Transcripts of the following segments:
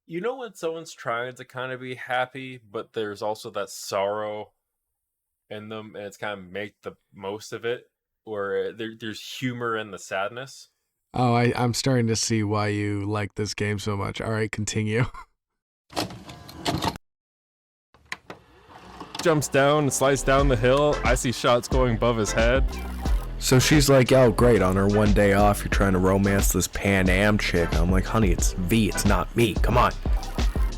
You know when someone's trying to kind of be happy, but there's also that sorrow in them, and it's kind of make the most of it, where there's humor in the sadness. Oh, I'm starting to see why you like this game so much. All right, continue. Jumps down and slides down the hill. I see shots going above his head. So she's like, oh, great, on her one day off, you're trying to romance this Pan Am chick. I'm like, honey, it's V, it's not me. Come on.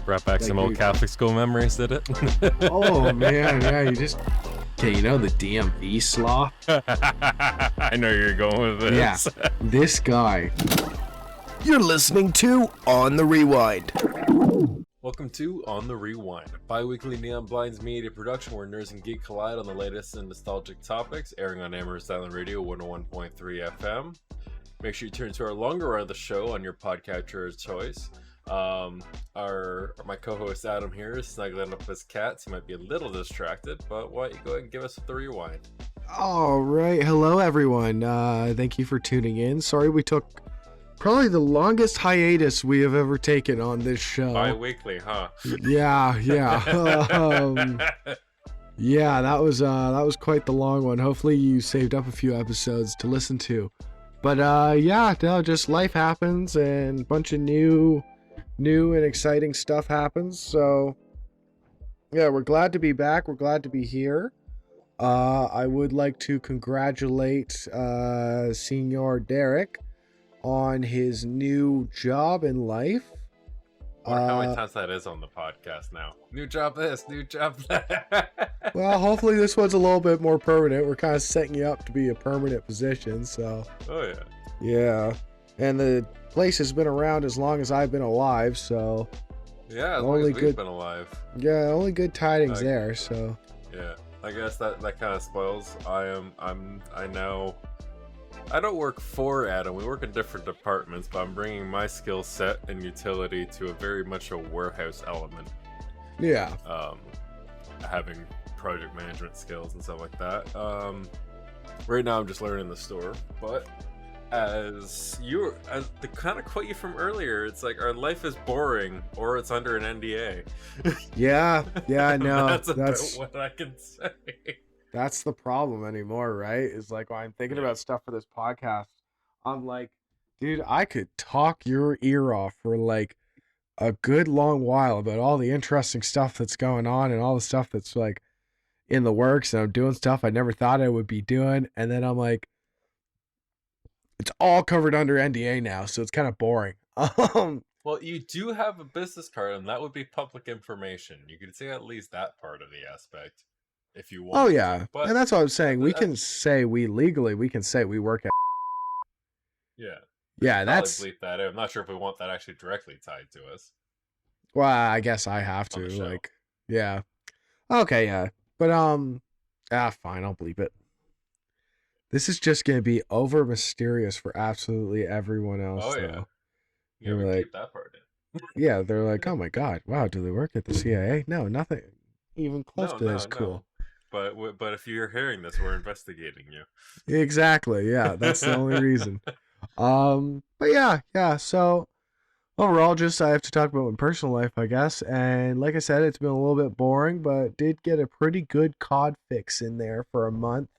Brought back some old Catholic school memories, did it? Oh, man, yeah, you just... Okay, you know the DMV sloth? I know you're going with this. Yeah, this guy. You're listening to On the Rewind. Welcome to On the Rewind, a bi-weekly Neon Blinds media production where nerds and geek collide on the latest and nostalgic topics, airing on Amherst Island Radio 101.3 FM. Make sure you turn to our longer run of the show on your podcatcher of choice. My co-host Adam here is snuggling up his cats. He might be a little distracted, but why don't you go ahead and give us the rewind? All right, hello everyone. Thank you for tuning in. Sorry we took probably the longest hiatus we have ever taken on this show. Bi-weekly, huh? Yeah. Yeah, that was quite the long one. Hopefully you saved up a few episodes to listen to. But just life happens and a bunch of new and exciting stuff happens. So yeah, we're glad to be back. We're glad to be here. I would like to congratulate Senior Derek on his new job in life. I wonder how many times that is on the podcast now. New job this, new job that. Well, hopefully this one's a little bit more permanent. We're kind of setting you up to be a permanent position, so. Oh, yeah. Yeah. And the place has been around as long as I've been alive, so. Yeah, as long as we've been alive. Yeah, only good tidings there, so. Yeah, I guess that kind of spoils. I don't work for Adam. We work in different departments, but I'm bringing my skill set and utility to a very much a warehouse element. Yeah. Having project management skills and stuff like that. Right now I'm just learning the store, but as the kind of quote you from earlier, it's like our life is boring or it's under an NDA. Yeah, I know. That's about what I can say. That's the problem anymore, right? Is like when I'm thinking about stuff for this podcast, I'm like, dude, I could talk your ear off for like a good long while about all the interesting stuff that's going on and all the stuff that's like in the works, and I'm doing stuff I never thought I would be doing, and then I'm like, it's all covered under NDA now, so it's kind of boring. Well, you do have a business card, and that would be public information. You could say at least that part of the aspect. If you want. Oh yeah, but, and that's what I'm saying. We can say we can say we work at. Yeah, that's. Bleep that out. I'm not sure if we want that actually directly tied to us. Well, I guess I have to. Like, yeah. Okay, yeah, but fine. I'll bleep it. This is just gonna be over mysterious for absolutely everyone else. Oh though. Yeah. You like, keep that part in. Yeah, they're like, oh my god, wow, do they work at the CIA? No, nothing even close to this. Cool. No. But if you're hearing this, we're investigating you. Exactly. Yeah, that's the only reason. But yeah. So overall, just I have to talk about my personal life, I guess. And like I said, it's been a little bit boring, but did get a pretty good COD fix in there for a month.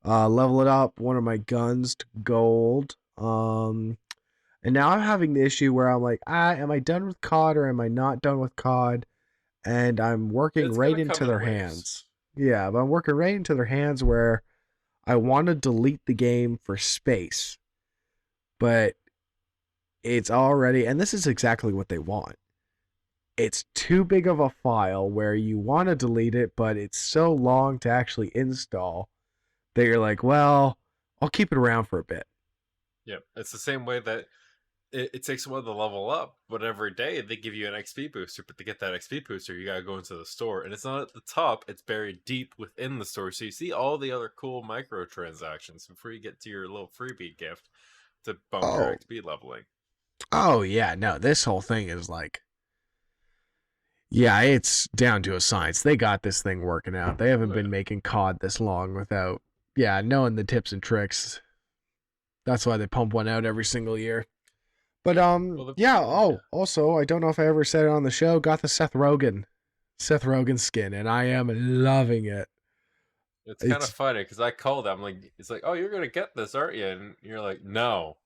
Level it up one of my guns to gold. And now I'm having the issue where I'm like, am I done with COD or am I not done with COD? And I'm working right into their hands. Yeah, but I'm working right into their hands where I want to delete the game for space. But it's already, and this is exactly what they want. It's too big of a file where you want to delete it, but it's so long to actually install that you're like, well, I'll keep it around for a bit. Yeah, it's the same way that it takes a while to level up, but every day they give you an XP booster, but to get that XP booster, you gotta go into the store, and it's not at the top, it's buried deep within the store, so you see all the other cool microtransactions before you get to your little freebie gift to bump your XP leveling. Oh, yeah, no, this whole thing is like, yeah, it's down to a science. They got this thing working out. They haven't been making COD this long without, knowing the tips and tricks. That's why they pump one out every single year. But Well, yeah. yeah. Oh, also, I don't know if I ever said it on the show. Got the Seth Rogen skin, and I am loving it. It's kind of It's funny because I called. I'm like, it's like, oh, you're gonna get this, aren't you? And you're like, no,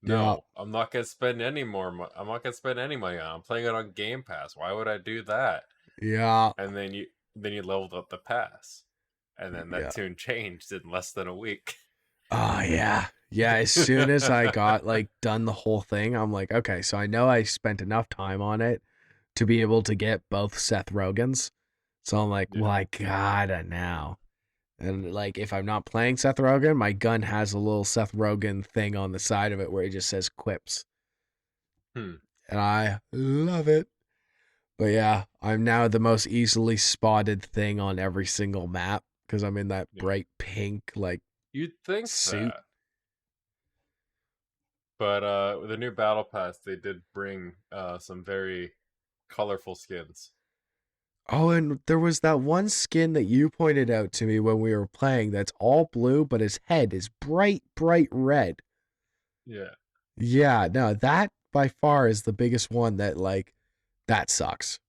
yeah, no, I'm not gonna spend any more. I'm not gonna spend any money on. It. I'm playing it on Game Pass. Why would I do that? yeah, And then you leveled up the pass, and then that yeah. tune changed in less than a week. Oh yeah. Yeah, as soon as I got like done the whole thing, I'm like, okay, so I know I spent enough time on it to be able to get both Seth Rogens. So I'm like, well, Yeah. I gotta now. And like if I'm not playing Seth Rogen, my gun has a little Seth Rogen thing on the side of it where it just says quips. Hmm. And I love it. But yeah, I'm now the most easily spotted thing on every single map because I'm in that Yeah. bright pink like You'd think suit. that, but with the new battle pass, they did bring some very colorful skins. Oh, and there was that one skin that you pointed out to me when we were playing that's all blue, but his head is bright, bright red. Yeah. Yeah, no, that by far is the biggest one that like that sucks.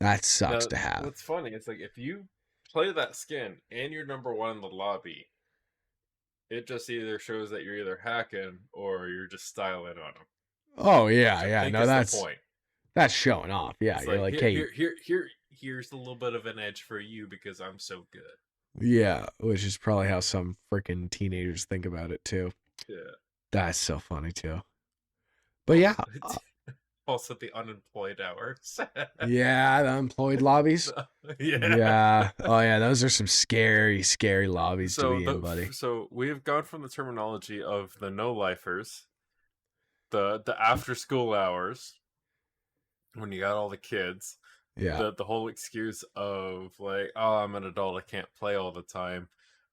That sucks Now, to have. what's funny, it's like if you play that skin and you're number one in the lobby, it just either shows that you're either hacking or you're just styling on them, Oh which yeah, I yeah. think No, is the point. that's showing off. Yeah, It's you're like like, hey, here's a little bit of an edge for you because I'm so good. yeah, which is probably how some freaking teenagers think about it too. Yeah. That's so funny too. But Also, yeah, also the unemployed hours. yeah, the unemployed lobbies. Yeah. Yeah. Oh yeah, those are some scary, scary lobbies to be in, buddy. So we have gone from the terminology of the no lifers, the after school hours when you got all the kids, Yeah. the whole excuse of like, oh, I'm an adult, I can't play all the time.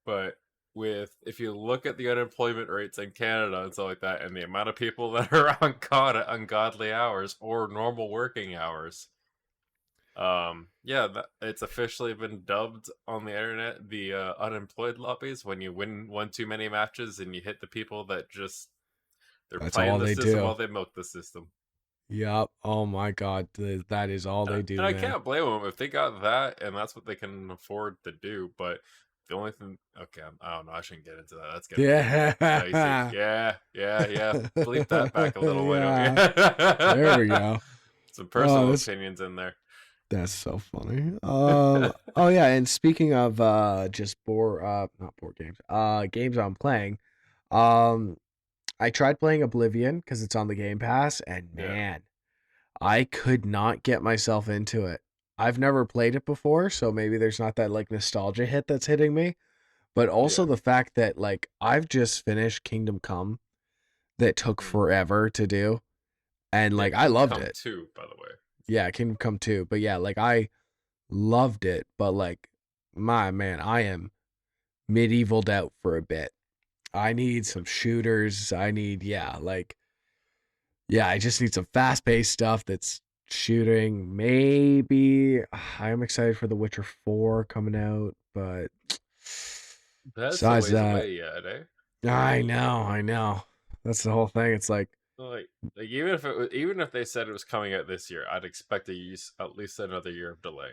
But with if you look at the unemployment rates in Canada and stuff like that, and the amount of people that are on caught at ungodly hours or normal working hours, yeah, it's officially been dubbed on the internet the unemployed lobbies when you win one too many matches and you hit the people that just they're That's playing all the they system do. while they milk the system. Yep. Oh my God. That is all they do, And I man. can't blame them if they got that and that's what they can afford to do. But the only thing, okay, I don't know. I shouldn't get into that. That's getting dicey. Yeah. Yeah. Bleep that back a little. Why don't Yeah. There we you? go. Some Oh, personal opinions in there. that's so funny. Oh yeah, and speaking of just not board games. Games I'm playing. Um I tried playing Oblivion because it's on the Game Pass, and Yeah, man, I could not get myself into it. I've never played it before, so maybe there's not that like nostalgia hit that's hitting me. But also yeah. the fact that like I've just finished Kingdom Come that took Mm. forever to do. And Yeah, like I Kingdom loved Come it. 2, by the way. Yeah, Kingdom Come 2. But yeah, like I loved it. But like my man, I am medievaled out for a bit. I need Yeah. some shooters. I just need some fast paced stuff that's shooting. Maybe I'm excited for The Witcher 4 coming out, but That's a besides ways that, away yet, eh? I know. That's the whole thing. It's like, Like even if they said it was coming out this year, I'd expect to use at least another year of delay.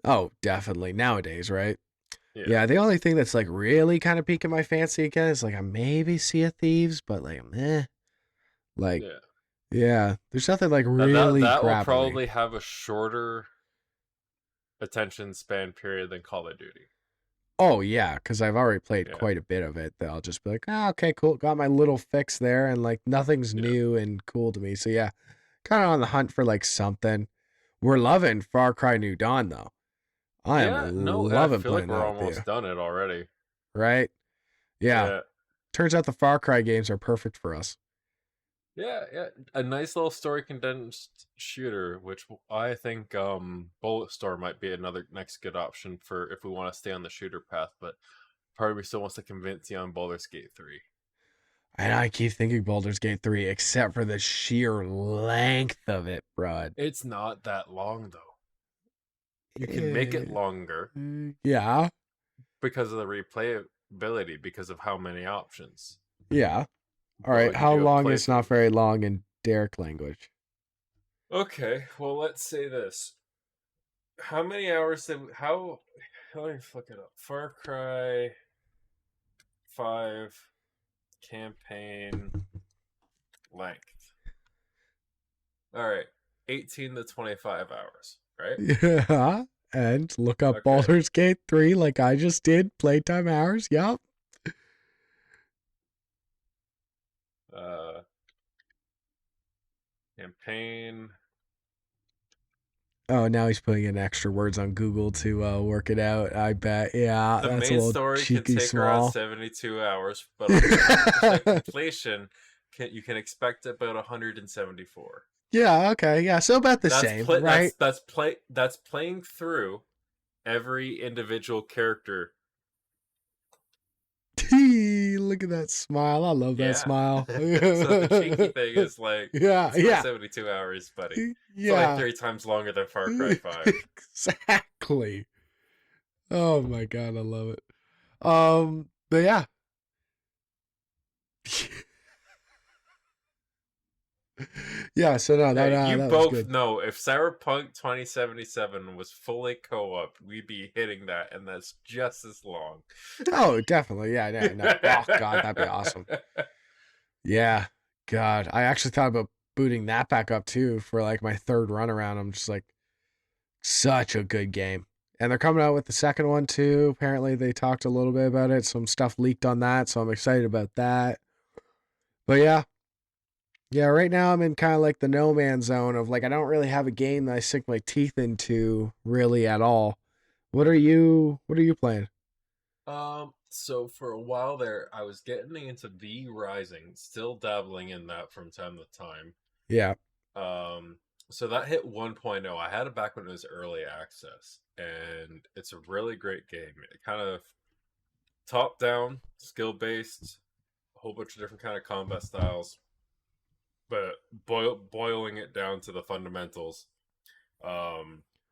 oh, definitely nowadays, right? Yeah. Yeah, the only thing that's like really kind of piquing my fancy again is like I maybe Sea of Thieves, but like, like, Yeah. yeah, there's nothing like Now that really that will grabbing me. probably have a shorter attention span period than Call of Duty. Oh yeah, because I've already played Yeah. quite a bit of it. That I'll just be like, oh, okay, cool, got my little fix there, and like nothing's Yeah. new and cool to me. So yeah, kind of on the hunt for like something. We're loving Far Cry New Dawn though. I am No, I loving feel like playing we're that with you, almost done it already. right? Yeah, Yeah. turns out the Far Cry games are perfect for us. Yeah. A nice little story condensed shooter, which I think Bullet Storm might be another next good option for if we want to stay on the shooter path, but part of me still wants to convince you on Baldur's Gate 3. And I keep thinking Baldur's Gate 3, except for the sheer length of it, bro. It's not that long though. You can make it longer Yeah, because of the replayability, because of how many options. yeah. All But right, like you how do have long is not playthroughs. very long in Derek language. Okay, well, let's say this. How many hours did how let me look it up. Far Cry 5 campaign length. All right. 18 to 25 hours, right? Yeah. And look up Okay. Baldur's Gate 3 like I just did. Playtime hours. Yup. Campaign. Oh, now he's putting in extra words on Google to work it out. I bet. Yeah, The that's a main little story can cheeky take around small. 72 hours, but on 100% completion, you can expect about 174. Yeah, okay. Yeah, so about the same, right? That's playing through every individual character. Look at that smile. I love that Yeah. smile. So the cheeky thing is like, yeah, it's not yeah. 72 hours, buddy. It's Yeah. only 3 times longer than Far Cry 5. Exactly. Oh my god, I love it. But yeah. Yeah, so no, Hey, you that was both good. know if Cyberpunk 2077 was fully co-op, we'd be hitting that, and that's just as long. Oh, definitely. Yeah, no. Oh god, that'd be awesome. Yeah. God. I actually thought about booting that back up too for like my third run around. I'm just like, such a good game. And they're coming out with the second one too. Apparently they talked a little bit about it. Some stuff leaked on that, so I'm excited about that. But yeah. Yeah, right now I'm in kind of like the no man's zone of like I don't really have a game that I sink my teeth into really at all. What are you playing? So for a while there, I was getting into V Rising, still dabbling in that from time to time. Yeah. So that hit 1.0. I had it back when it was early access, and it's a really great game. It kind of top down, skill based, a whole bunch of different kind of combat styles, but boiling it down to the fundamentals.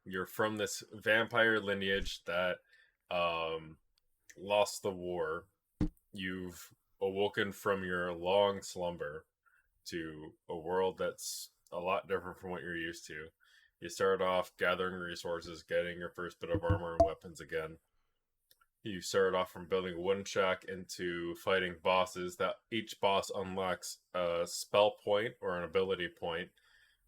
You're from this vampire lineage that lost the war. You've awoken from your long slumber to a world that's a lot different from what you're used to. You start off gathering resources, getting your first bit of armor and weapons again. You start off from building a wooden shack into fighting bosses that each boss unlocks a spell point or an ability point,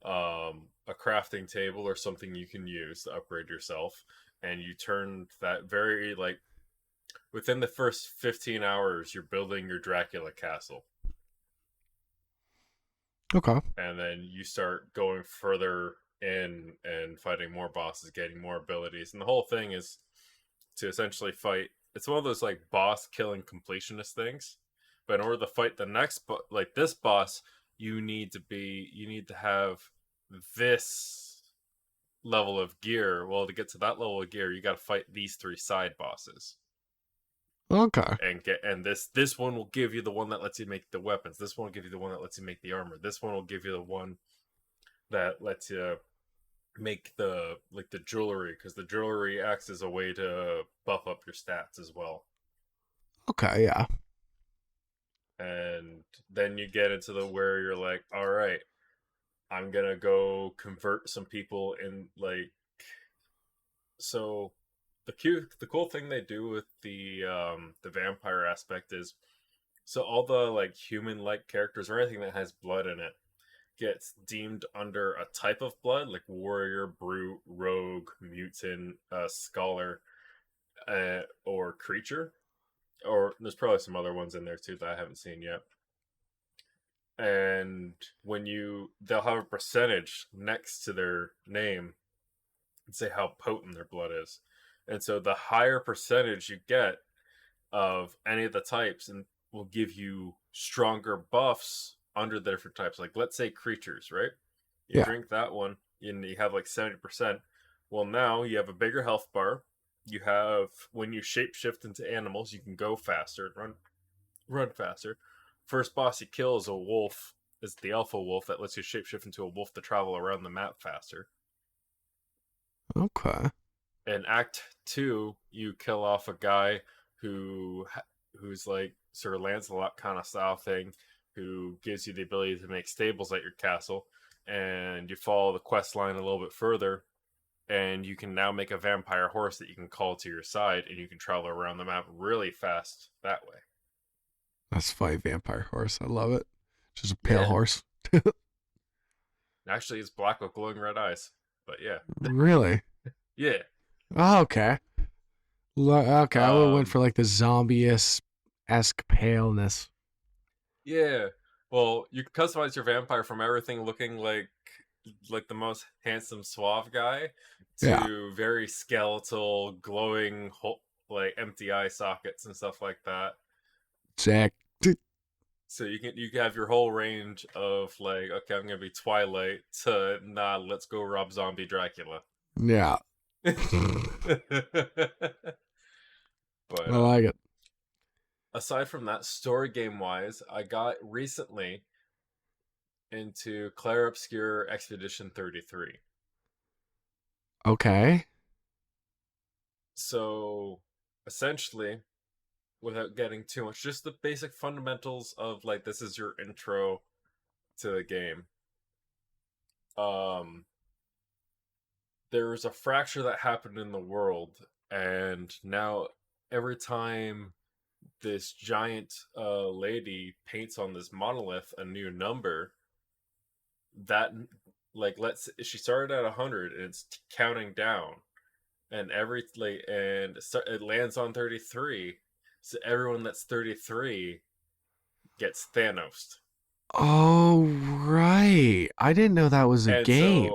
a crafting table or something you can use to upgrade yourself. And you turn that very, like, within the first 15 hours, you're building your Dracula castle. Okay. And then you start going further in and fighting more bosses, getting more abilities. And the whole thing is to essentially fight. It's one of those like boss killing completionist things. But in order to fight the next, like this boss, you need to have this level of gear. Well, to get to that level of gear, you got to fight these 3 side bosses. Okay. And this one will give you the one that lets you make the weapons. This one will give you the one that lets you make the armor. This one will give you the one that lets you make the jewelry, because the jewelry acts as a way to buff up your stats as well. Okay, yeah. And then you get into the where you're like, all right, I'm gonna go convert some people in, like, so the cool thing they do with the vampire aspect is, so all the like human like characters or anything that has blood in it gets deemed under a type of blood, like warrior, brute, rogue, mutant, scholar, or creature. Or there's probably some other ones in there too that I haven't seen yet. And they'll have a percentage next to their name and say how potent their blood is. And so the higher percentage you get of any of the types and will give you stronger buffs under the different types. Like, let's say creatures, right? You drink that one and you have like 70%. Well, now you have a bigger health bar. You have, when you shapeshift into animals, you can go faster, run faster. First boss you kill is a wolf, is the alpha wolf that lets you shapeshift into a wolf to travel around the map faster. Okay. In Act 2, you kill off a guy who's like sort of Lancelot kind of style thing, who gives you the ability to make stables at your castle, and you follow the quest line a little bit further, and you can now make a vampire horse that you can call to your side, and you can travel around the map really fast that way. That's funny, vampire horse. I love it. Just a pale Yeah. horse. Actually, it's black with glowing red eyes, but yeah. Really? Yeah. Oh, okay. Okay, I would have went for like the zombie-esque paleness. Yeah. Well, you can customize your vampire from everything looking like the most handsome suave guy to Yeah. very skeletal, glowing, like empty eye sockets and stuff like that. Jack. So you can have your whole range of like, okay, I'm gonna be Twilight to nah, let's go rob zombie Dracula. Yeah. But I like it. aside from that, story game wise, I got recently into Clair Obscur Expedition 33. Okay. So essentially, without getting too much, just the basic fundamentals of like this is your intro to the game. There was a fracture that happened in the world, and now every time this giant lady paints on this monolith a new number, that like she started at 100 and it's counting down, and it lands on 33. So everyone that's 33 gets Thanos. Oh, right. I didn't know that was a And game.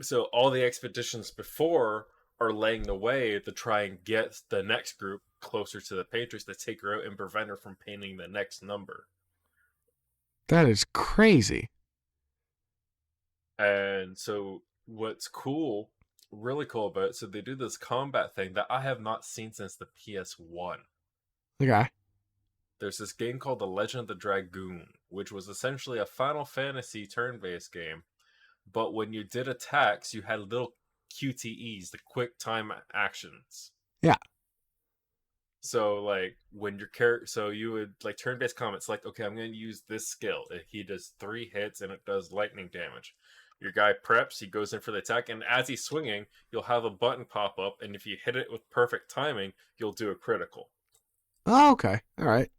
so all the expeditions before are laying the way to try and get the next group closer to the paintress to take her out and prevent her from painting the next number. That is crazy. And so what's cool, really cool about it, so they do this combat thing that I have not seen since the PS1. Okay. There's this game called The Legend of the Dragoon, which was essentially a Final Fantasy turn-based game, but when you did attacks, you had little QTEs, the quick time actions. Yeah. So like when your character, so you would like turn-based combat, it's like, okay, I'm going to use this skill. He does 3 hits and it does lightning damage. Your guy preps, he goes in for the attack, and as he's swinging, you'll have a button pop up, and if you hit it with perfect timing, you'll do a critical. Oh, okay. All right.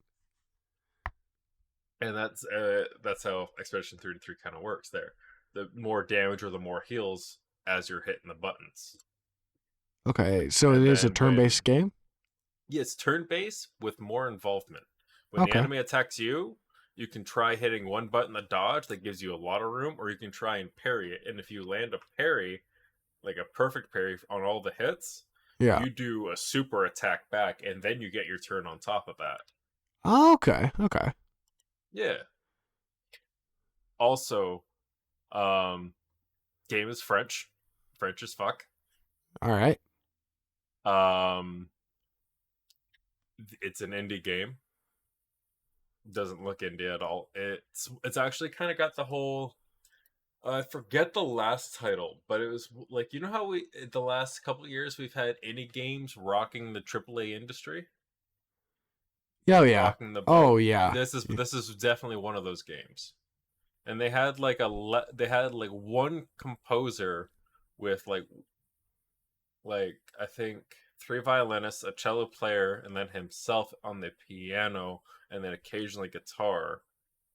And that's how Expedition 33 kind of works there. The more damage or the more heals as you're hitting the buttons. Okay. So And it is a then turn-based game? Yeah, it's turn-based with more involvement. When the Okay. enemy attacks you, you can try hitting one button to dodge that gives you a lot of room, or you can try and parry it. And if you land a parry, like a perfect parry on all the hits, Yeah. you do a super attack back, and then you get your turn on top of that. Oh, okay. Okay. Yeah. Also, game is French. French as fuck. All right. It's an indie game. Doesn't look indie at all. It's actually kind of got the whole. I forget the last title, but it was like, you know how the last couple of years we've had indie games rocking the AAA industry. Oh yeah. Rocking the boat. Oh yeah. This is definitely one of those games. And they had like one composer with like I think 3 violinists, a cello player, and then himself on the piano, and then occasionally guitar,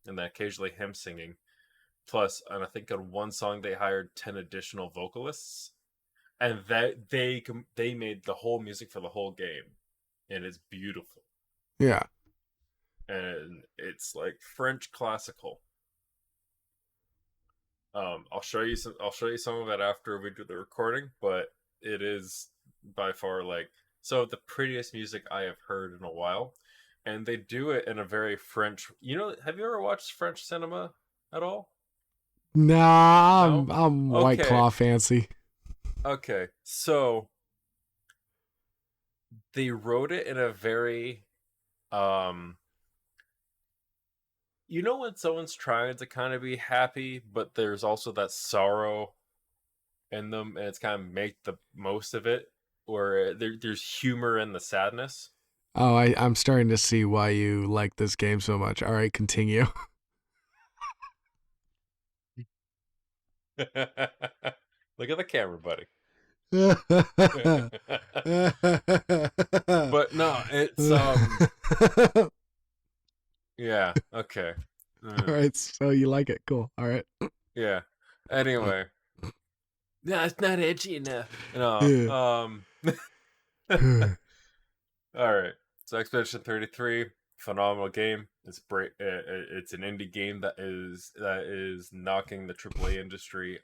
and then occasionally him singing. Plus, and I think on one song they hired 10 additional vocalists, and that they made the whole music for the whole game, and it's beautiful. Yeah. And it's like French classical. I'll show you some of that after we do the recording, but it is by far like some of the prettiest music I have heard in a while, and they do it in a very French. Have you ever watched French cinema at all? Nah, No? I'm White Okay. Claw fancy. Okay, so they wrote it in a very when someone's trying to kind of be happy, but there's also that sorrow in them, and it's kind of make the most of it, or there's humor in the sadness. Oh, I'm starting to see why you like this game so much. All right, continue. Look at the camera, buddy. But But no, it's yeah, okay. All right, so you like it. Cool. All right. Yeah. Anyway. No, it's not edgy enough. No. All right. So Expedition 33, phenomenal game. It's it's an indie game that is knocking the AAA industry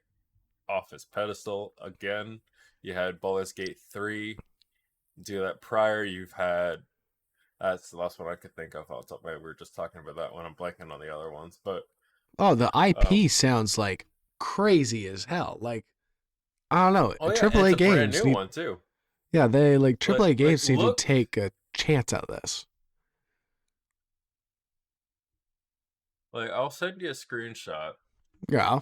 off its pedestal again. You had Baldur's Gate 3. Do that prior. You've had that's the last one I could think of off the top of my head. We were just talking about that one. I'm blanking on the other ones, but oh, the IP sounds like crazy as hell. Like I don't know. oh yeah, AAA it's a games brand new need, one too. yeah, they like AAA games need to look, take a chance out of this. like I'll send you a screenshot. Yeah.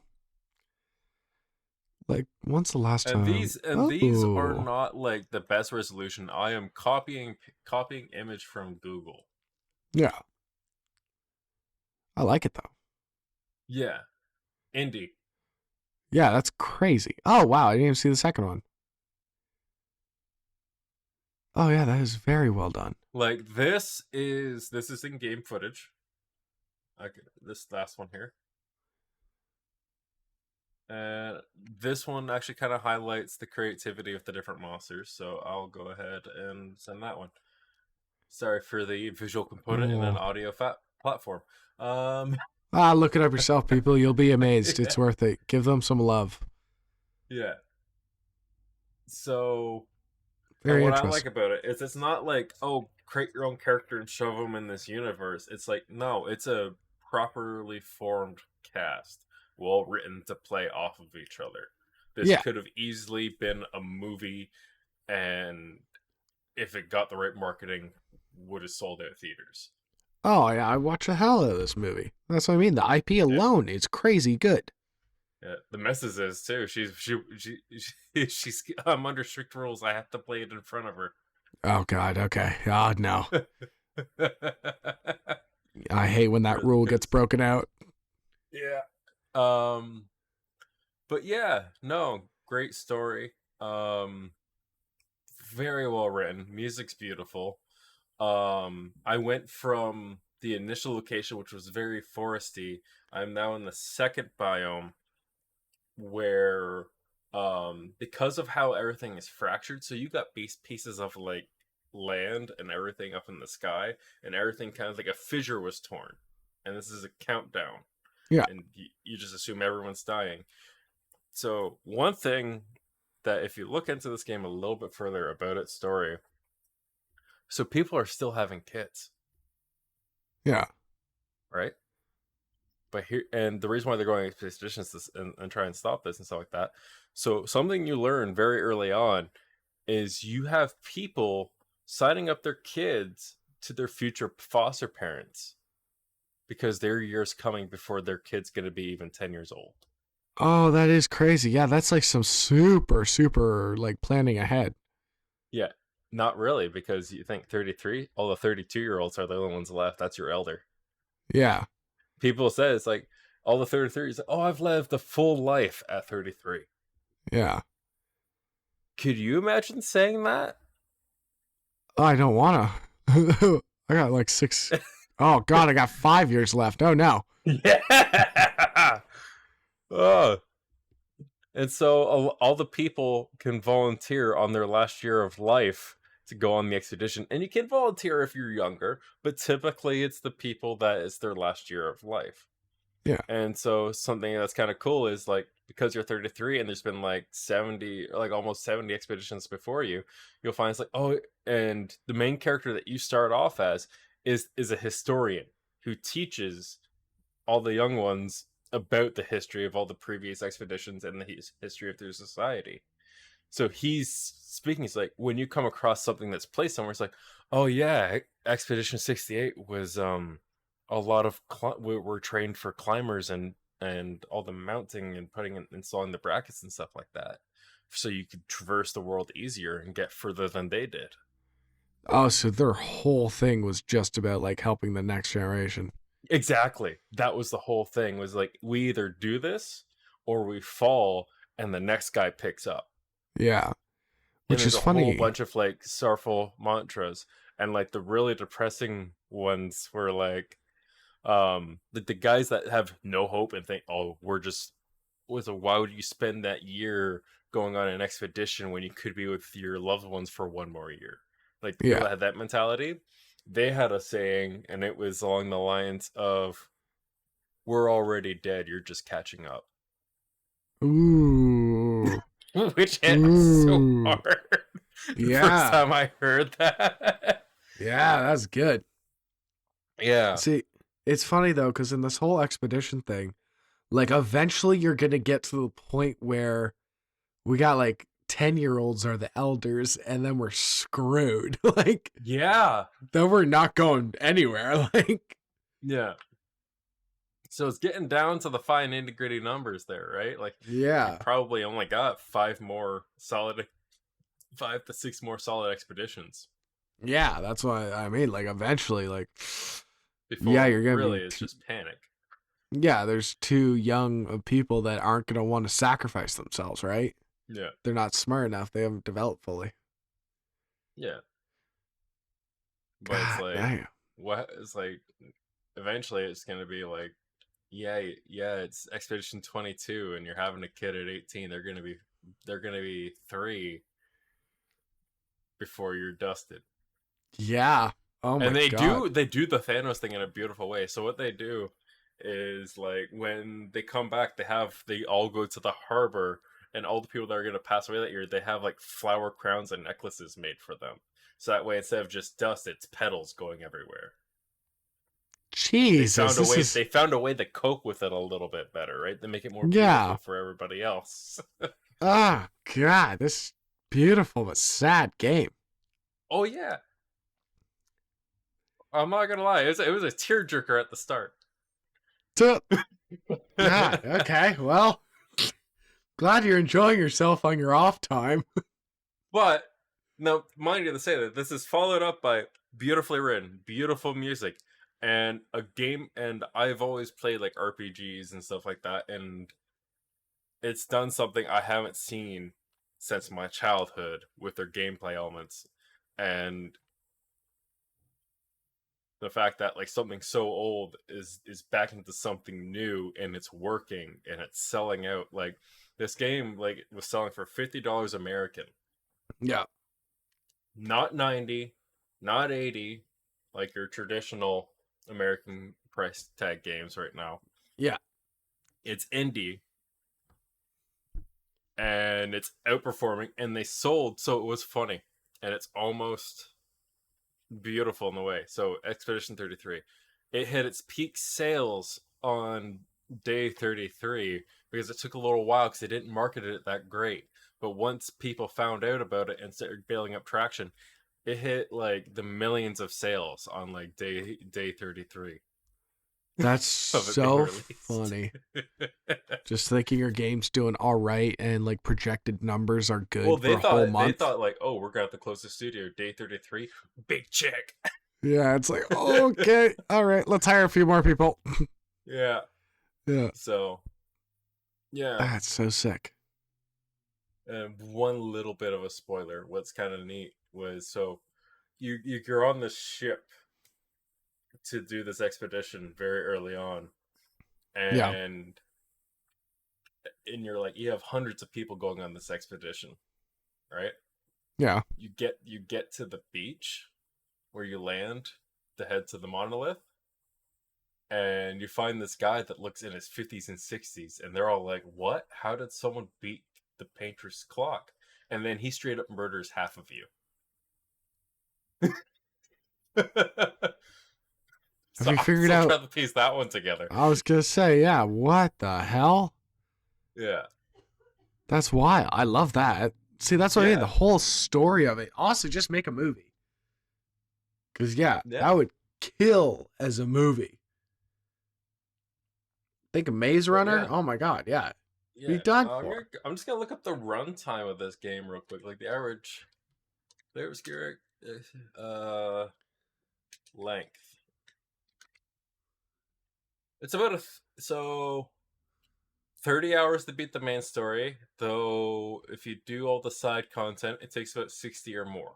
Like, when's the last time? These are not like the best resolution. I am copying image from Google. Yeah. I like it though. Yeah, indie. Yeah, that's crazy. Oh wow, I didn't even see the second one. Oh yeah, that is very well done. Like this is in-game footage. This last one here. And this one actually kind of highlights the creativity of the different monsters, so I'll go ahead and send that one. Sorry for the visual component in an audio platform. Look it up yourself, people. You'll be amazed. It's worth it. Give them some love. Yeah. So, very what interesting. I like about it is it's not like, oh, create your own character and shove them in this universe. It's like, no, it's a properly formed cast, well written to play off of each other. This could have easily been a movie, and if it got the right marketing, would have sold out theaters. Oh yeah, I watch the hell out of this movie. That's what I mean. The IP alone is crazy good. Yeah, the missus is too. She's I'm under strict rules. I have to play it in front of her. Oh God. Okay. Oh no. I hate when that rule gets broken out. Yeah. But yeah, no, great story. Very well written. Music's beautiful. I went from the initial location, which was very foresty. I'm now in the second biome where, because of how everything is fractured, so you got pieces of like land and everything up in the sky, and everything kind of like a fissure was torn, and this is a countdown. Yeah, and you just assume everyone's dying. So one thing that if you look into this game a little bit further about its story, so people are still having kids. Yeah. Right? But here, and the reason why they're going expeditions and try and stop this and stuff like that. So something you learn very early on is you have people signing up their kids to their future foster parents because their year's coming before their kid's going to be even 10 years old. Oh, that is crazy. Yeah, that's like some super like planning ahead. Yeah, not really, because you think 33, all the 32-year-olds are the only ones left. That's your elder. Yeah. People say it's like all the 33s, oh, I've lived a full life at 33. Yeah. Could you imagine saying that? I don't want to. I got like 6. Oh, God, I got 5 years left. Oh, no. Yeah. Oh. And so all the people can volunteer on their last year of life to go on the expedition. And you can volunteer if you're younger, but typically it's the people that is their last year of life. Yeah. And so something that's kind of cool is like, because you're 33 and there's been like 70, like almost 70 expeditions before you, you'll find it's like, oh, and the main character that you start off as is a historian who teaches all the young ones about the history of all the previous expeditions and the history of their society. So he's speaking, he's like, when you come across something that's placed somewhere, it's like, oh yeah, Expedition 68 was a lot of we're trained for climbers and all the mounting and installing the brackets and stuff like that, so you could traverse the world easier and get further than they did. Oh, so their whole thing was just about like helping the next generation. Exactly. That was the whole thing, was like, we either do this or we fall and the next guy picks up. Yeah. And Which there's is a funny. whole bunch of like sorrowful mantras, and like the really depressing ones were like the guys that have no hope and think, oh, we're just why would you spend that year going on an expedition when you could be with your loved ones for one more year? Like the people Yeah. that had that mentality, they had a saying, and it was along the lines of, we're already dead, you're just catching up. Ooh. Which hit so Ooh. hard the Yeah. first time I heard that. Yeah, that's good. Yeah. See, it's funny though, because in this whole expedition thing, like eventually you're gonna get to the point where we got like 10-year-olds are the elders, and then we're screwed. Like, Yeah. then we're not going anywhere. Like, Yeah. So it's getting down to the fine nitty-gritty numbers there, right? Like, you yeah. probably only got 5 to 6 more solid expeditions Yeah, that's what I mean. Like, eventually, like, before yeah, you're gonna really be it's just panic. yeah, there's too young of people that aren't gonna want to sacrifice themselves, right? Yeah. They're not smart enough. They haven't developed fully. Yeah. But it's God like, damn. what is like, eventually it's going to be like, yeah, it's Expedition 22 and you're having a kid at 18. They're going to be 3 before you're dusted. Yeah. Oh my And they god. do the Thanos thing in a beautiful way. So what they do is like when they come back, they all go to the harbor, and all the people that are going to pass away that year, they have like flower crowns and necklaces made for them. So that way, instead of just dust, it's petals going everywhere. Jesus, this is They found a way to cope with it a little bit better, right? They make it more Yeah. beautiful for everybody else. oh god, this beautiful but sad game. Oh yeah, I'm not gonna lie, it was a tearjerker at the start. Yeah, okay, well, glad you're enjoying yourself on your off time. But now, mind you, to say that this is followed up by beautifully written, beautiful music, and a game. And I've always played like RPGs and stuff like that, and it's done something I haven't seen since my childhood with their gameplay elements, and the fact that like something so old is back into something new, and it's working and it's selling out. Like this game, like was selling for $50 American. Yeah. Not 90, not 80, like your traditional American price tag games right now. Yeah. It's indie, and it's outperforming, and they sold, so it was funny, and it's almost beautiful in the way. So Expedition 33, it hit its peak sales on day 33 because it took a little while because they didn't market it that great. But once people found out about it and started building up traction, it hit like the millions of sales on like day 33. That's Of it being so released. funny. Just thinking your game's doing all right and like projected numbers are good Well, for a whole month. they thought like, oh, we're gonna have to close the studio day 33, big check. Yeah, it's like, okay, all right, let's hire a few more people. Yeah. Yeah. So, yeah. That's so sick. And one little bit of a spoiler. What's kind of neat was, so you're on this ship to do this expedition very early on, and you're like, you have hundreds of people going on this expedition, right? Yeah. You get to the beach where you land to head to the monolith, and you find this guy that looks in his 50s and 60s, and they're all like, what? How did someone beat the painter's clock? And then he straight up murders half of you. Have you figured I'm out? trying to piece that one together. I was gonna say, yeah. What the hell? Yeah. That's wild. I love that. See, that's what I mean. Yeah. The whole story of it. Also, just make a movie. Because that would kill as a movie. Think of Maze Runner. yeah. Oh my god, yeah. Be done for. I'm just gonna look up the runtime of this game real quick, like the average. There's length. It's about 30 hours to beat the main story, though if you do all the side content, it takes about 60 or more.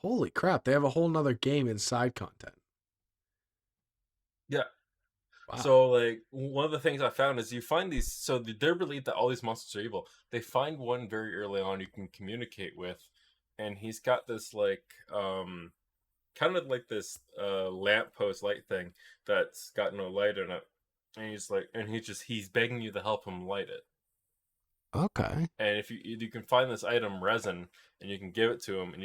Holy crap, they have a whole nother game inside content. Yeah. Wow. So, like, one of the things I found is you find these, so they believe that all these monsters are evil. They find one very early on you can communicate with, and he's got this, like, kind of like this lamppost light thing that's got no light in it. And he's like, and he's begging you to help him light it. Okay. And if you can find this item resin, and you can give it to him, and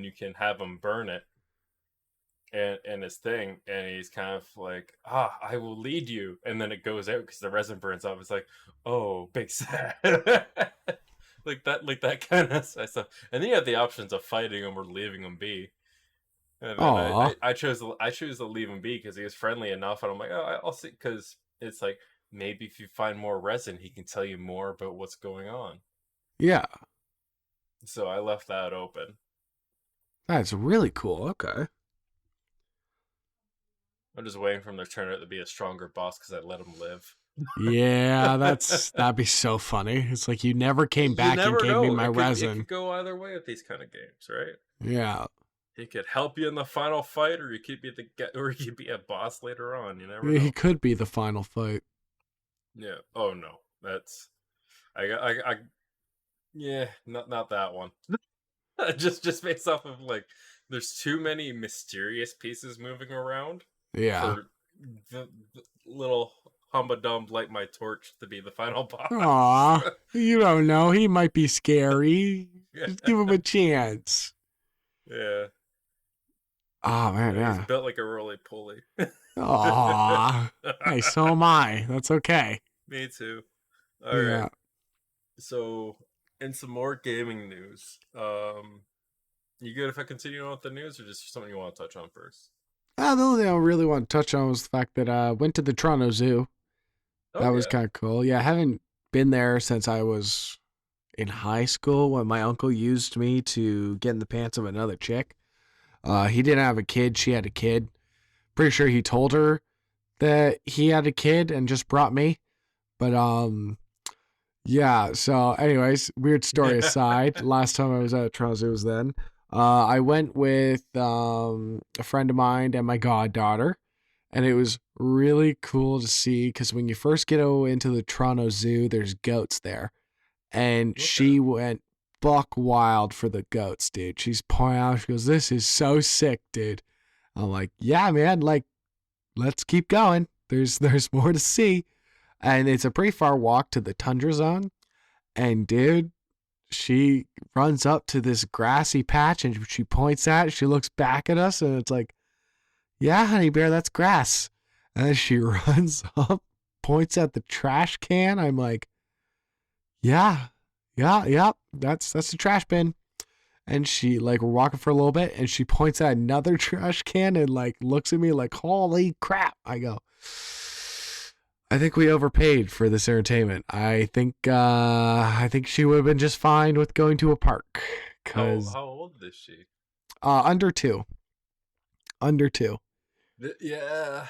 you can have him burn it, and his thing, and he's kind of like, I will lead you, and then it goes out because the resin burns off. It's like, oh, big sad. like that kind of stuff. And then you have the options of fighting him or leaving him be. And then I choose to leave him be because he was friendly enough, and I'm like, oh, I'll see, because it's like, maybe if you find more resin, he can tell you more about what's going on. Yeah. So I left that open. That's really cool. Okay. I'm just waiting for him to turn out to be a stronger boss because I let him live. Yeah, that'd be so funny. It's like you never came back and gave me my resin. It could go either way with these kind of games, right? Yeah. He could help you in the final fight, or he could be a boss later on. You never know. He could be the final fight. Yeah. Oh no, that's yeah, not that one. just based off of, like, there's too many mysterious pieces moving around. Yeah. For the little humba-dumb light my torch to be the final boss. Aw, you don't know. He might be scary. Yeah. Just give him a chance. Yeah. Oh, man, yeah. He's built like a roly-poly. Aw. Hey, so am I. That's okay. Me too. All right. So, in some more gaming news, you good if I continue on with the news, or just something you want to touch on first? The only thing I really want to touch on was the fact that I went to the Toronto Zoo. That was kind of cool. Yeah, I haven't been there since I was in high school when my uncle used me to get in the pants of another chick. He didn't have a kid. She had a kid. Pretty sure he told her that he had a kid and just brought me. But, yeah. So anyways, weird story aside, last time I was at Toronto Zoo was then. I went with a friend of mine and my goddaughter, and it was really cool to see because when you first get into the Toronto Zoo, there's goats there, and she went buck wild for the goats, dude. She's pointing out, she goes, "This is so sick, dude." I'm like, "Yeah, man, like, let's keep going. There's more to see," and it's a pretty far walk to the tundra zone, and dude, she runs up to this grassy patch and she points at it. She looks back at us and it's like, "Yeah, honey bear, that's grass." And then she runs up, points at the trash can. I'm like, yeah, that's the trash bin. And she, like, we're walking for a little bit and she points at another trash can and, like, looks at me like, "Holy crap." I go, "I think we overpaid for this entertainment. I think she would have been just fine with going to a park." How old is she? Under two. Yeah.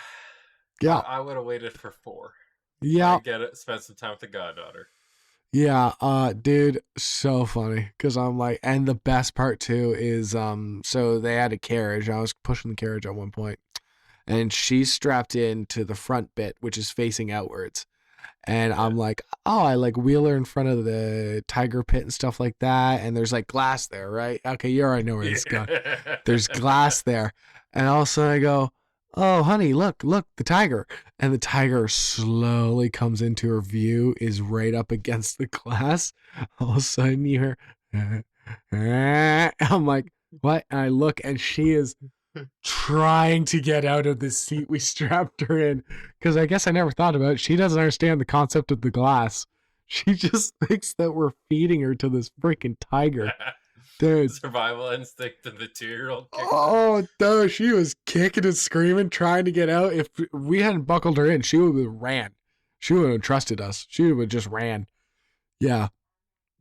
Yeah. I would have waited for 4. Yeah. I get it. Spend some time with the goddaughter. Yeah. Dude, so funny. Cause I'm like, and the best part too is, so they had a carriage. I was pushing the carriage at one point. And she's strapped in to the front bit, which is facing outwards. And I'm like, I like wheel her in front of the tiger pit and stuff like that. And there's like glass there, right? Okay, you already know where this is going. There's glass there. And all of a sudden I go, "Oh, honey, look, the tiger." And the tiger slowly comes into her view, is right up against the glass. All of a sudden you hear, I'm like, "What?" And I look and she is trying to get out of the seat we strapped her in, because I guess I never thought about it. She doesn't understand the concept of the glass. She just thinks that we're feeding her to this freaking tiger. Dude. Survival instinct of the 2-year-old. Oh, no, she was kicking and screaming, trying to get out. If we hadn't buckled her in, she would have ran. She would have trusted us. She would have just ran. Yeah.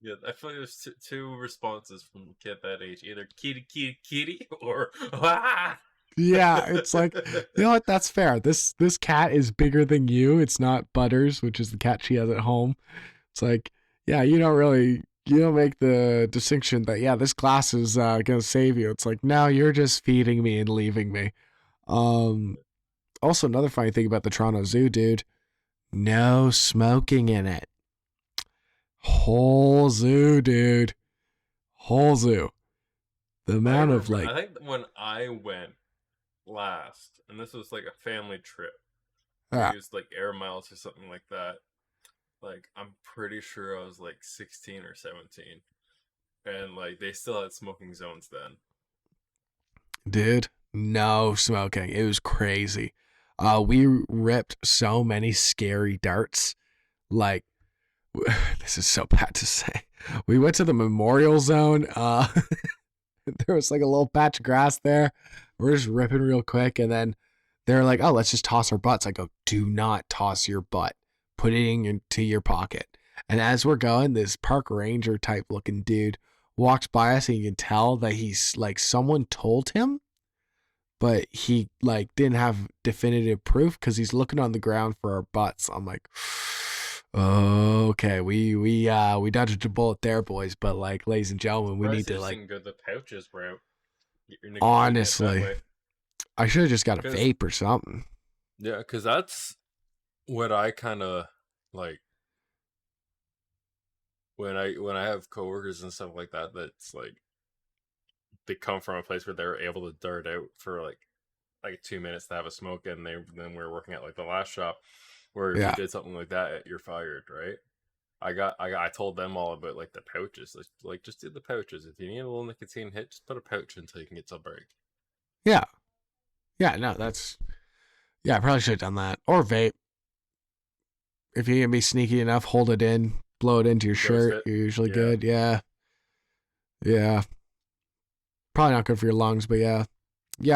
Yeah, I feel like there's two responses from a kid that age. Either kitty, kitty, kitty, or "Ah!" Yeah, it's like, you know what? That's fair. This cat is bigger than you. It's not Butters, which is the cat she has at home. It's like, yeah, you don't make the distinction that, yeah, this glass is gonna save you. It's like, no, you're just feeding me and leaving me. Um, Also, another funny thing about the Toronto Zoo, dude, no smoking in it. Whole zoo, dude. Whole zoo. The amount of like, I think when I went last, and this was like a family trip, we used like air miles or something like that. Like, I'm pretty sure I was like 16 or 17, and like they still had smoking zones then. dude, no smoking. It was crazy. We ripped so many scary darts. Like, this is so bad to say. We went to the memorial zone. There was like a little patch of grass there. We're just ripping real quick, and then they're like, "Oh, let's just toss our butts." I go, "Do not toss your butt. Put it into your pocket." And as we're going, this park ranger type looking dude walks by us, and you can tell that he's like, someone told him, but he like didn't have definitive proof because he's looking on the ground for our butts. I'm like, oh, okay, we dodged a bullet there, boys. But like, ladies and gentlemen, we need to like go the pouches route. honestly, I should have just got a vape or something. Yeah, because that's what I kind of like when I have coworkers and stuff like that. That's like they come from a place where they're able to dart out for like 2 minutes to have a smoke, and then we're working at like the last shop where if you did something like that, you're fired, right? I told them all about like the pouches, like just do the pouches. If you need a little nicotine hit, just put a pouch until you can get some break. Yeah, no, I probably should have done that, or vape. If you can be sneaky enough, hold it in, blow it into your shirt. You're usually good. Yeah. Probably not good for your lungs, but yeah.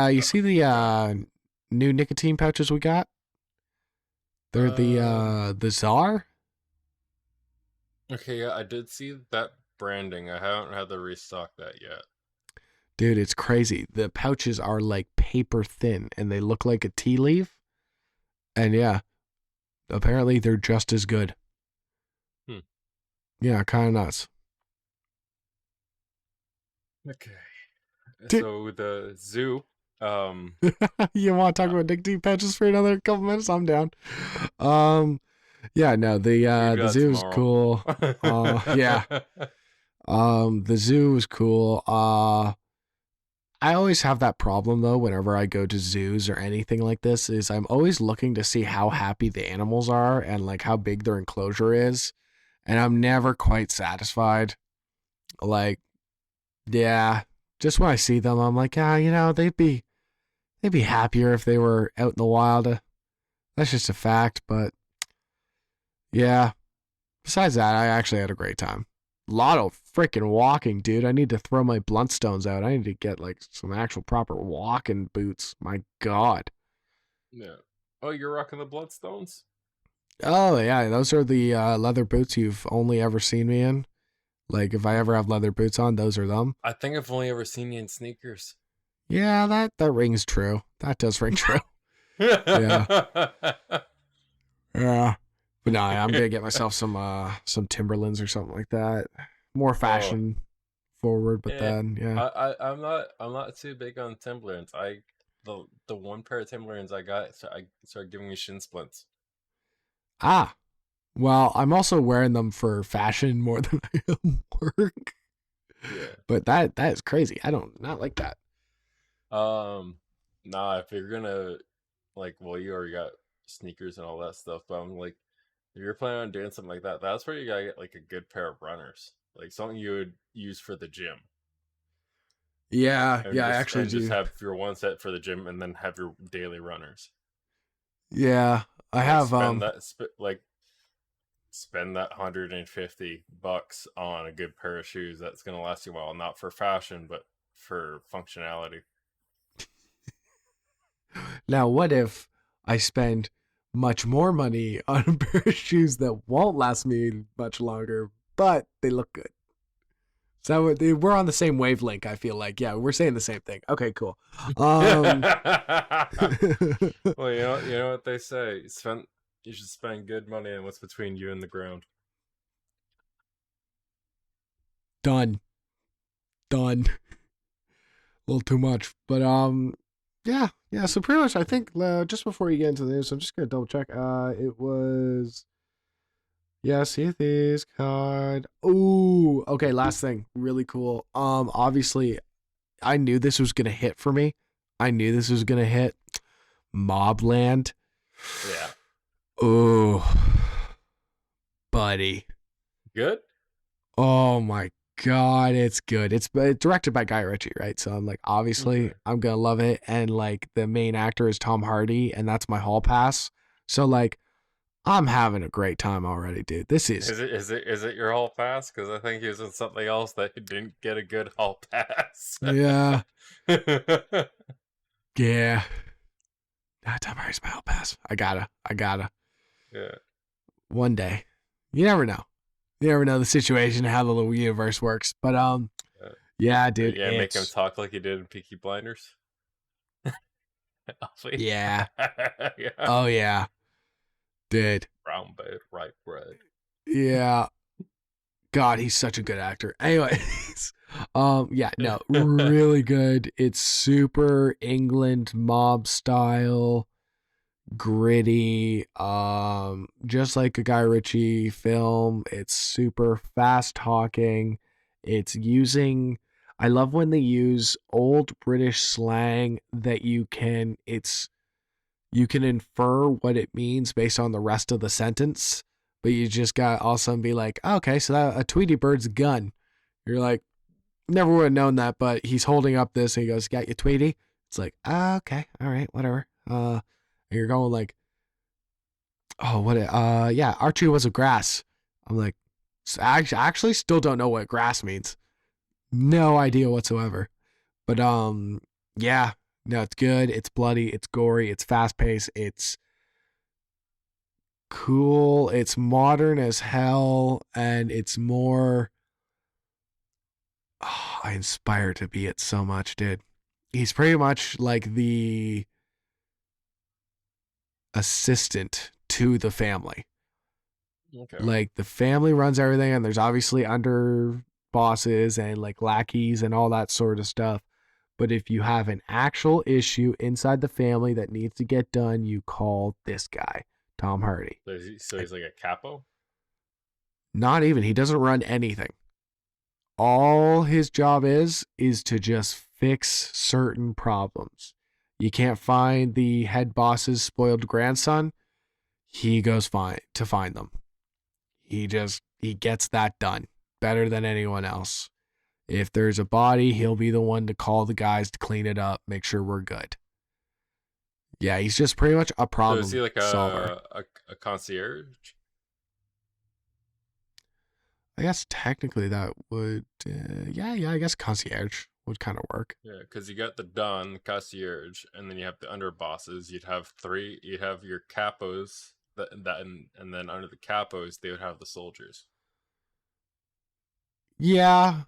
You see the new nicotine pouches we got? They're the Czar. Okay, yeah, I did see that branding. I haven't had to restock that yet. Dude, it's crazy. The pouches are like paper thin, and they look like a tea leaf. And yeah, apparently they're just as good. Yeah, kind of nuts. Okay. So the zoo. You want to talk about nicotine pouches for another couple minutes? I'm down. Yeah, no, the zoo is cool. Yeah. The zoo is cool. I always have that problem though whenever I go to zoos or anything like this, is I'm always looking to see how happy the animals are and like how big their enclosure is, and I'm never quite satisfied. Like, yeah, just when I see them, I'm like, they'd be happier if they were out in the wild. That's just a fact, but yeah. Besides that, I actually had a great time. A lot of freaking walking, dude. I need to throw my Bluntstones out. I need to get like some actual proper walking boots. My God. Yeah. Oh, you're rocking the Bloodstones? Oh yeah, those are the leather boots you've only ever seen me in. Like, if I ever have leather boots on, those are them. I think I've only ever seen you in sneakers. Yeah, that rings true. That does ring true. Yeah. Yeah. But no, I'm gonna get myself some Timberlands or something like that. More fashion forward, but then yeah. I'm not too big on Timberlands. The one pair of Timberlands I got, so I started giving me shin splints. Ah. Well, I'm also wearing them for fashion more than I am work. Yeah. But that is crazy. I don't not like that. Nah, if you're gonna like, well, you already got sneakers and all that stuff, but I'm like, if you're planning on doing something like that, that's where you gotta get like a good pair of runners, like something you would use for the gym. Yeah, I actually just have your one set for the gym and then have your daily runners. Yeah, I have spend that $150 on a good pair of shoes that's gonna last you a while, not for fashion but for functionality. Now, what if I spend much more money on a pair of shoes that won't last me much longer, but they look good? So we're on the same wavelength, I feel like. Yeah, we're saying the same thing. Okay, cool. Well, you know what they say. You should spend good money on what's between you and the ground. Done. A little too much. But yeah. So pretty much I think just before you get into the news, I'm just gonna double check. It was see this card. Ooh, okay, last thing. Really cool. Obviously I knew this was gonna hit for me. I knew this was gonna hit. MobLand. Yeah. Ooh. Buddy. Good? Oh my God, it's good. It's directed by Guy Ritchie, right? So I'm like, obviously, I'm gonna love it. And like, the main actor is Tom Hardy, and that's my hall pass. So like, I'm having a great time already, dude. This is it your hall pass? Because I think he was in something else that he didn't get a good hall pass. yeah. Yeah. Tom Hardy's my hall pass. I gotta. Yeah. One day, you never know. You never know the situation, how the little universe works. But yeah, dude. Yeah, make him talk like he did in Peaky Blinders. Yeah. Yeah. Oh yeah. Dude. Brown bread, white bread. Yeah. God, he's such a good actor. Anyways, yeah, no, really good. It's super England mob style, gritty, just like a Guy Ritchie film. It's super fast talking. I love when they use old British slang that you can infer what it means based on the rest of the sentence, but you just got all of a sudden be like, oh, okay, so that a Tweety bird's a gun. You're like, never would have known that, but he's holding up this and he goes, got you, Tweety? It's like, okay, all right, whatever. And you're going like, yeah, Archie was a grass. I'm like, I actually still don't know what grass means. No idea whatsoever. But yeah, no, it's good. It's bloody. It's gory. It's fast paced. It's cool. It's modern as hell, and it's more. Oh, I inspire to be it so much, dude. He's pretty much like the assistant to the family. Okay. Like, the family runs everything, and there's obviously under bosses and like lackeys and all that sort of stuff. But if you have an actual issue inside the family that needs to get done, you call this guy, Tom Hardy. So he's like a capo? Not even. He doesn't run anything. All his job is to just fix certain problems. You can't find the head boss's spoiled grandson. He goes to find them. He gets that done better than anyone else. If there's a body, he'll be the one to call the guys to clean it up, make sure we're good. Yeah, he's just pretty much a problem So is he like solver. a concierge? I guess technically that would, I guess concierge would kind of work. Yeah, because you got the Don concierge, and then you have the underbosses. You'd have three. You'd have your capos, and then under the capos, they would have the soldiers. Yeah,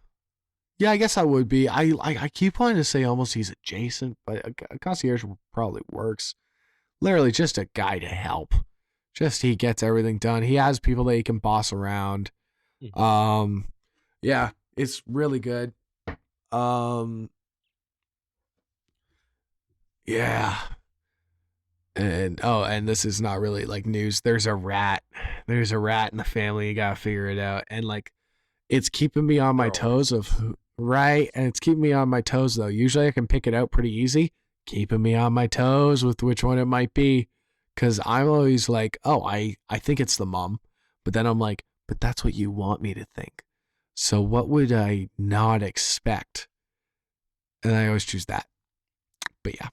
I guess I would be. I keep wanting to say almost he's adjacent, but a concierge probably works. Literally just a guy to help. Just he gets everything done. He has people that he can boss around. Yeah, it's really good. Yeah. And this is not really like news. There's a rat in the family. You gotta figure it out. And like, it's keeping me on my toes right. And it's keeping me on my toes though. Usually I can pick it out pretty easy. Keeping me on my toes with which one it might be. Cause I'm always like, oh, I think it's the mom. But then I'm like, but that's what you want me to think. So what would I not expect? And I always choose that. But yeah.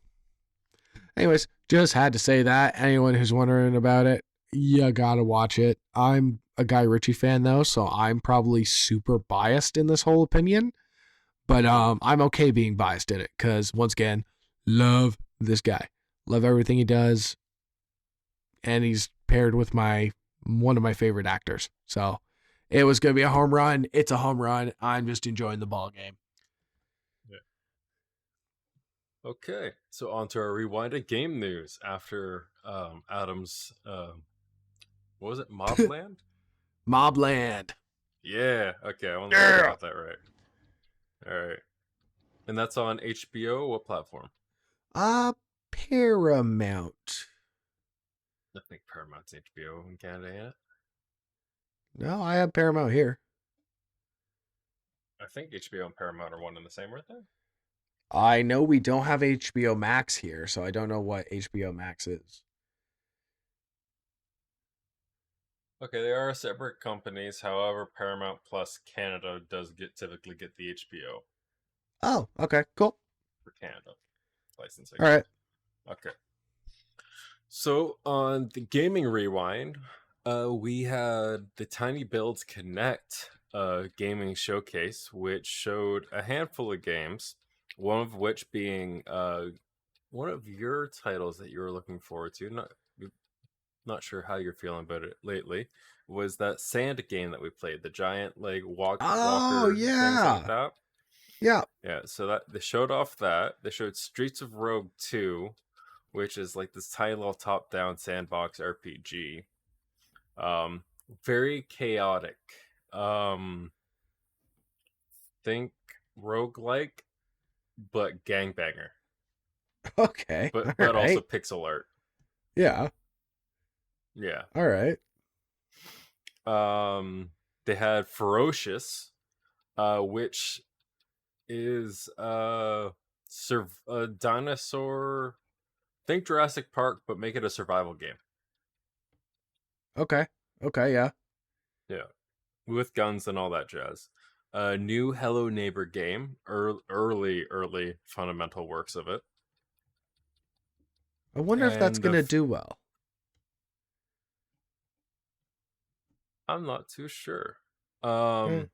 Anyways, just had to say that. Anyone who's wondering about it, you gotta watch it. I'm a Guy Ritchie fan though, so I'm probably super biased in this whole opinion. But I'm okay being biased in it because once again, love this guy. Love everything he does. And he's paired with one of my favorite actors. So it was going to be a home run. It's a home run. I'm just enjoying the ball game. Okay, so on to our rewinded game news after Adam's what was it, MobLand? MobLand. Yeah, okay, I want to know about that right. All right, and that's on HBO. What platform? Paramount. I think Paramount's HBO in Canada, ain't it? No, I have Paramount here. I think HBO and Paramount are one and the same, right there. I know we don't have HBO Max here, so I don't know what HBO Max is. Okay, they are separate companies. However, Paramount Plus Canada does typically get the HBO Oh, okay, cool. for Canada licensing. All right. Okay. So on the gaming rewind, we had the Tiny Builds Connect gaming showcase, which showed a handful of games. One of which being one of your titles that you were looking forward to. Not sure how you're feeling about it lately. Was that sand game that we played, the giant like walker things like that? Yeah. Yeah. So that they showed off that. They showed Streets of Rogue 2, which is like this tiny little top-down sandbox RPG. Very chaotic. Think roguelike, but gangbanger. Okay. But All right. also pixel art. Yeah. Yeah. All right. They had Ferocious, which is dinosaur. Think Jurassic Park, but make it a survival game. Okay. Yeah. Yeah, with guns and all that jazz. New Hello Neighbor game, early fundamental works of it. I wonder if that's And gonna do well. I'm not too sure. Yeah.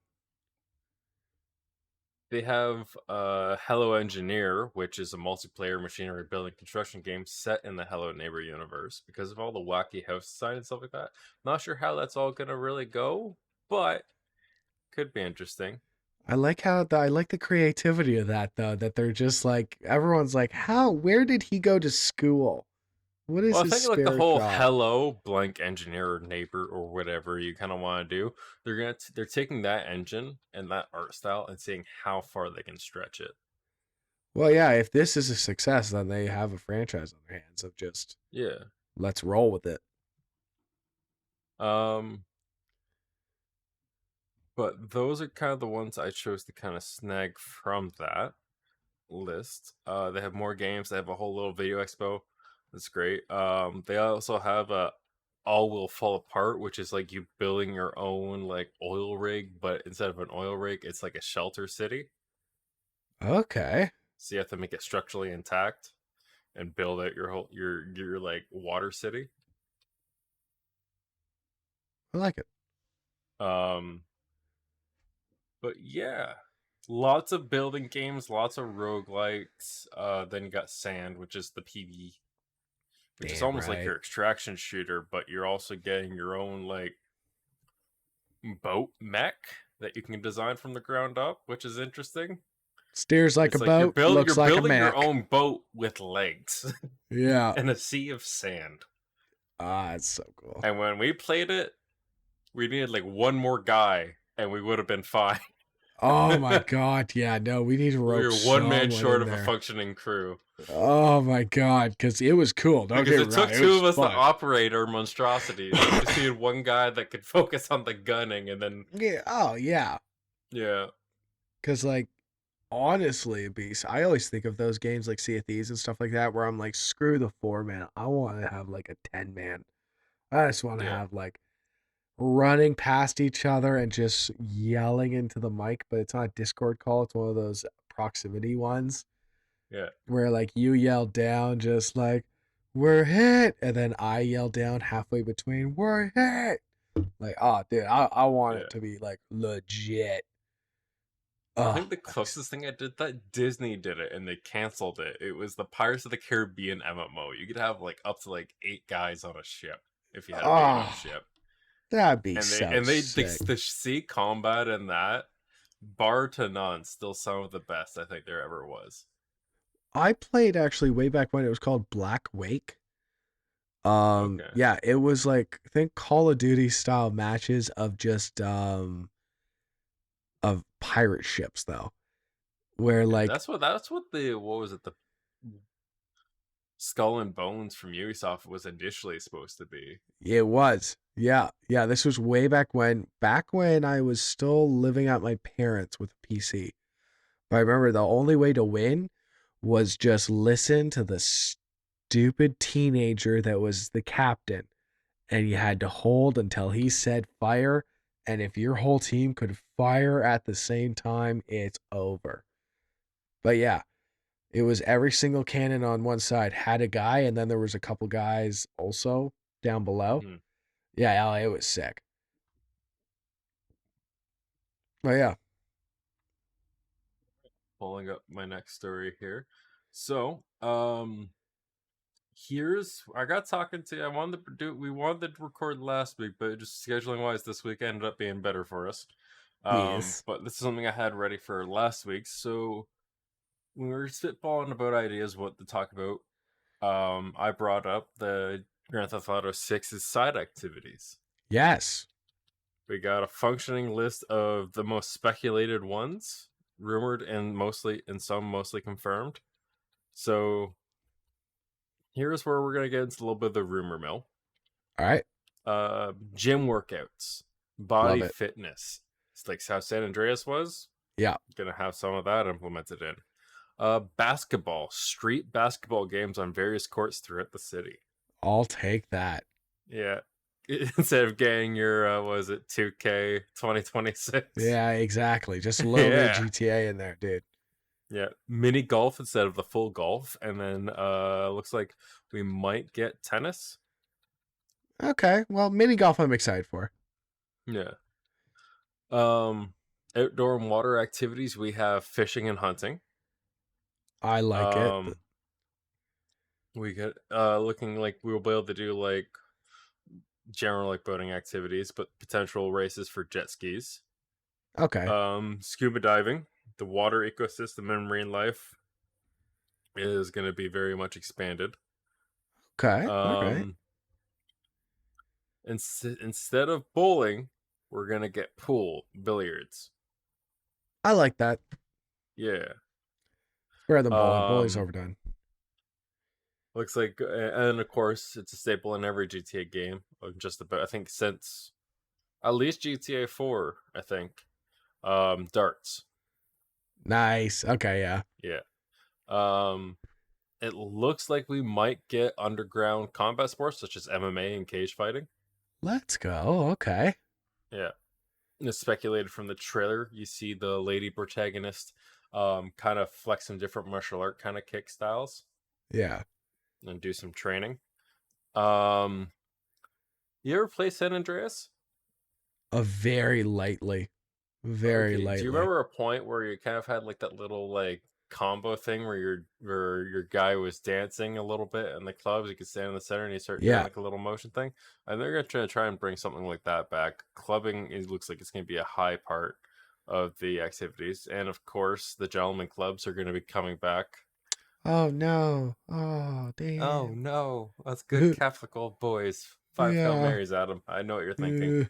They have Hello Engineer, which is a multiplayer machinery building construction game set in the Hello Neighbor universe because of all the wacky house design and stuff like that. Not sure how that's all gonna really go, but could be interesting. I like I like the creativity of that though. That they're just like everyone's like, where did he go to school? What is Well, I his think like spare the whole job? hello blank engineer or neighbor or whatever you kind of want to do, they're taking that engine and that art style and seeing how far they can stretch it. Well, yeah, if this is a success, then they have a franchise on their hands of just let's roll with it. But those are kind of the ones I chose to kind of snag from that list. They have more games. They have a whole little video expo. That's great. They also have a All Will Fall Apart, which is like you building your own like oil rig, but instead of an oil rig, it's like a shelter city. Okay. So you have to make it structurally intact and build out your like water city. I like it. But yeah, lots of building games, lots of roguelikes. Then you got Sand, which is the PV, which is almost like your extraction shooter, but you're also getting your own like boat mech that you can design from the ground up, which is interesting. Steers like a boat, looks like a mech. You're building your own boat with legs. Yeah. In a sea of sand. It's so cool. And when we played it, we needed like one more guy, and we would have been fine. Oh my god, yeah, no, we need to rope. We were one man short of a functioning crew. Oh my god, because it was cool. Because it took two of us to operate our monstrosities. We just needed one guy that could focus on the gunning, and then yeah. Because like honestly, Beast, I always think of those games like Sea of Thieves and stuff like that, where I'm like, screw the 4-man. I want to have like a 10-man. I just want to have like running past each other and just yelling into the mic, but it's not a Discord call. It's one of those proximity ones. Yeah. Where like you yell down just like, we're hit. And then I yell down halfway between, we're hit. Like, oh, dude, I want it to be like legit. I think the closest thing I did that, Disney did it and they canceled it. It was the Pirates of the Caribbean MMO. You could have like up to like 8 guys on a ship if you had a big enough ship. That'd be And so sick. the sea combat in that, bar to none, still some of the best I think there ever was. I played actually way back when it was called Black Wake. Okay. Yeah, it was like, I think, Call of Duty style matches of just of pirate ships though, where Okay. like That's what the what was it, the Skull and Bones from Ubisoft was initially supposed to be. it was. Yeah, yeah. This was way back when I was still living at my parents with a PC. But I remember the only way to win was just listen to the stupid teenager that was the captain, and you had to hold until he said fire. And if your whole team could fire at the same time, it's over. But yeah, it was every single cannon on one side had a guy, and then there was a couple guys also down below. Hmm. Yeah, it was sick. But yeah, Pulling up my next story here. So, I got talking to, we wanted to record last week, but just scheduling wise this week ended up being better for us. yes, But this is something I had ready for last week. So when we were spitballing about ideas what to talk about, I brought up the Grand Theft Auto 6's side activities. yes. We got a functioning list of the most speculated ones, rumored and some mostly confirmed. So here's where we're gonna get into a little bit of the rumor mill. All right, Gym workouts, love body it. fitness. It's like how San Andreas was. Yeah, Gonna have some of that implemented in. Basketball, street basketball games on various courts throughout the city. I'll take that. Yeah. Instead of getting your, was it 2K 2026? Yeah, exactly. Just a little bit of GTA in there, dude. Yeah. Mini golf instead of the full golf. And then looks like we might get tennis. Okay, well, mini golf I'm excited for. Yeah. Outdoor and water activities, we have fishing and hunting. I like it. We get looking like we'll be able to do like general like boating activities, but potential races for jet skis. Okay. Scuba diving, the water ecosystem and marine life is going to be very much expanded. Okay. All right. Instead of bowling, we're going to get pool billiards. I like that. Yeah. Where the bowling? Bowling's overdone. Looks like, and of course, it's a staple in every GTA game. Just about, I think, since at least GTA 4, I think. Darts. Nice. Okay, yeah. Yeah. It looks like we might get underground combat sports such as MMA and cage fighting. Let's go. Okay. Yeah. And it's speculated from the trailer. You see the lady protagonist kind of flex some different martial art kind of kick styles. Yeah. And do some training. You ever play San Andreas? Very lightly. Very lightly. Do you remember a point where you kind of had like that little like combo thing where your guy was dancing a little bit in the clubs? You could stand in the center and you start doing like a little motion thing. And they're gonna try and bring something like that back. Clubbing, it looks like it's gonna be a high part of the activities, and of course the gentleman clubs are gonna be coming back. Oh no. Oh damn. Oh no. That's good Catholic old boys. 5 Hail Marys, Adam. I know what you're thinking.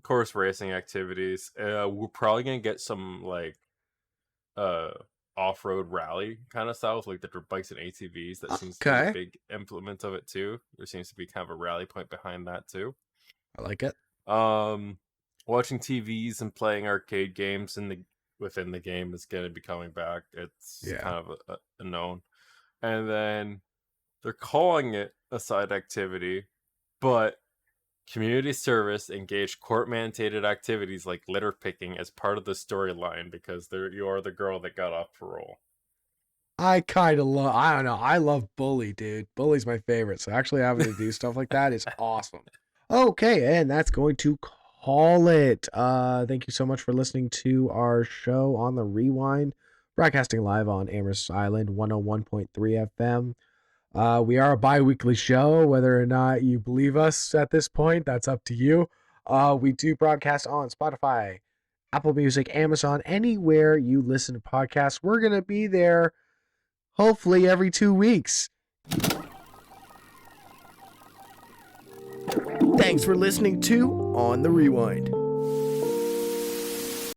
Course racing activities. We're probably gonna get some like off-road rally kind of stuff, like the dirt bikes and ATVs. That seems to be a big implement of it too. There seems to be kind of a rally point behind that too. I like it. Watching TVs and playing arcade games within the game is going to be coming back. It's kind of a known. And then they're calling it a side activity, but community service engaged court-mandated activities like litter picking as part of the storyline because you are the girl that got off parole. I kind of love, I don't know, I love Bully, dude. Bully's my favorite, so actually having to do stuff like that is awesome. Okay, and that's going to call it. Thank you so much for listening to our show on the Rewind, broadcasting live on Amherst Island 101.3 FM. We are a bi-weekly show. Whether or not you believe us at this point, that's up to you. We do broadcast on Spotify, Apple Music, Amazon, anywhere you listen to podcasts. We're going to be there hopefully every 2 weeks. Thanks for listening to On the Rewind.